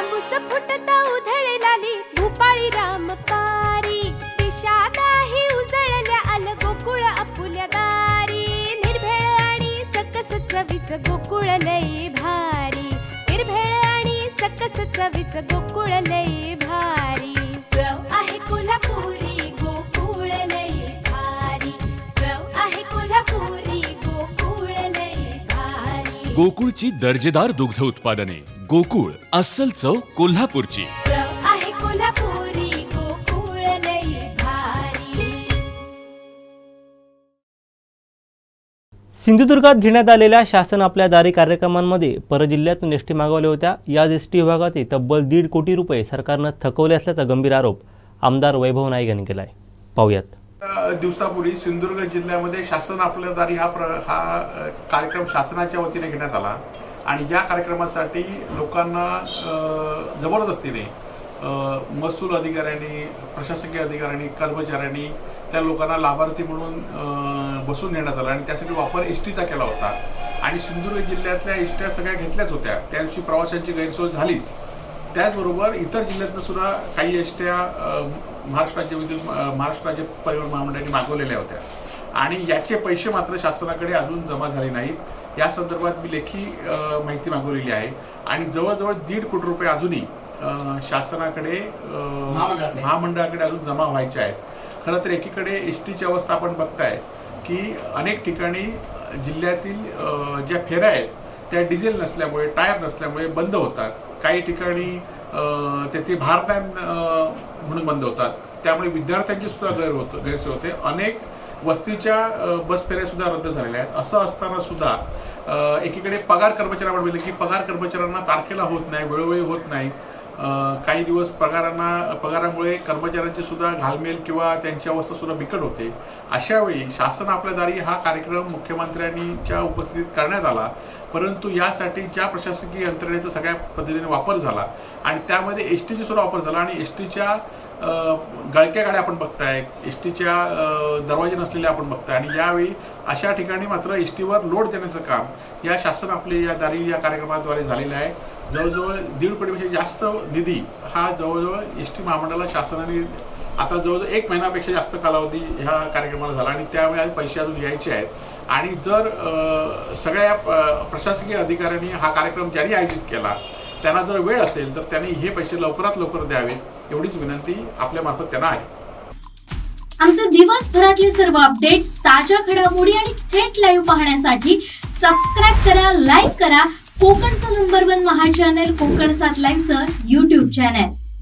तांबूस फुटता उधळलाली भूपाळी रामपारी दिशा नाही उजळल्या आल गोकुळ आपुल्या दारी निर्भेळ आणि सकस चवीच गोकुळ लई भारी निर्भेळ आणि सकस चवीच गोकुळ लई भारी चव आहे कोल्हापुरी गोकुळ लई भारी चव आहे कोल्हापुरी गोकुळ लई भारी गोकुळची दर्जेदार दुग्ध उत्पादने गोकुळ अस्सल चव कोल्हापूरची चव आहे कोल्हापुरी गोकुळ लई भारी सिंधुदुर्गात घेण्यात आलेल्या शासन आपल्या दारी कार्यक्रमांमध्ये परजिल्ह्यातून एसटी मागवल्या होत्या. या एसटी विभागाचे तब्बल 1.5 कोटी रुपये सरकारनं थकवले असल्याचा गंभीर आरोप आमदार वैभव नाईक यांनी केला आहे. पाहूयात. दिवसापूर्वी सिंधुदुर्ग जिल्ह्यामध्ये शासन आपल्या दारी हा कार्यक्रम शासनाच्या वतीने घेण्यात आला आणि या कार्यक्रमासाठी लोकांना जबरदस्तीने महसूल अधिकाऱ्यांनी, प्रशासकीय अधिकाऱ्यांनी, कर्मचाऱ्यांनी त्या लोकांना लाभार्थी म्हणून बसून नेण्यात आला आणि त्यासाठी वापर एसटीचा केला होता आणि सिंधुदुर्ग जिल्ह्यातल्या एसट्या सगळ्या घेतल्याच होत्या. त्या दिवशी प्रवाशांची गैरसोय झालीच. त्याचबरोबर इतर जिल्ह्यातनं सुद्धा काही एसट्या महाराष्ट्र राज्य परिवहन महामंडळाने मागवलेल्या होत्या आणि याचे पैसे मात्र शासनाकडे अजून जमा झाले नाहीत. या संदर्भात मी लेखी माहिती मागवलेली आहे आणि जवळजवळ 1.5 कोटी रुपये अजूनही शासनाकडे महामंडळाकडे अजून जमा व्हायचे आहेत. खरं तर एकीकडे एसटीची अवस्था आपण बघताय की अनेक ठिकाणी जिल्ह्यातील ज्या फेऱ्या आहेत त्या डिझेल नसल्यामुळे, टायर नसल्यामुळे बंद होतात. काही ठिकाणी ते भार टाइम म्हणून बंद होतात. त्यामुळे विद्यार्थ्यांची सुद्धा गैरसोय होते. अनेक वस्तीच्या बस फेऱ्या सुद्धा रद्द झालेल्या आहेत. असं असताना सुद्धा एकीकडे पगार कर्मचाऱ्यांना मिळेल की पगार कर्मचाऱ्यांना तारखेला होत नाही, वेळोवेळी होत नाही. काही दिवस पगारामुळे कर्मचाऱ्यांची सुद्धा घालमेल किंवा त्यांची अवस्था सुद्धा बिकट होते. अशा वेळी शासन आपल्या दारी हा कार्यक्रम मुख्यमंत्र्यांच्या उपस्थितीत करण्यात आला, परंतु यासाठी ज्या प्रशासकीय यंत्रणेचा सगळ्या पद्धतीने वापर झाला आणि त्यामध्ये एसटीचा सुद्धा वापर झाला आणि एसटीच्या गळक्या गाड्या आपण बघताय, एसटीच्या दरवाजे नसलेल्या आपण बघताय आणि यावेळी अशा ठिकाणी मात्र एसटीवर लोड देण्याचं काम या शासन आपले या दारी या कार्यक्रमाद्वारे झालेलं आहे. जवळजवळ 1.5 कोटीपेक्षा जास्त निधी हा जवळजवळ एसटी महामंडळाला शासनाने आता जवळजवळ 1 महिन्यापेक्षा जास्त कालावधी ह्या कार्यक्रमाला झाला आणि त्यावेळी पैसे अजून यायचे आहेत. आणि जर सगळ्या प्रशासकीय अधिकाऱ्यांनी हा कार्यक्रम ज्यांनी आयोजित केला त्यांना जर वेळ असेल तर त्यांनी हे पैसे लवकरात लवकर द्यावेत एवढीच विनंती आपल्या मार्फत त्यांना आहे. आमचे दिवसभरातले सर्व अपडेट्स, ताज्या घडामोडी आणि थेट लाईव्ह पाहण्यासाठी सबस्क्राईब करा, लाईक करा कोकणचं नंबर 1 महा चॅनल कोकण 7 लाईव्हचं YouTube चॅनल.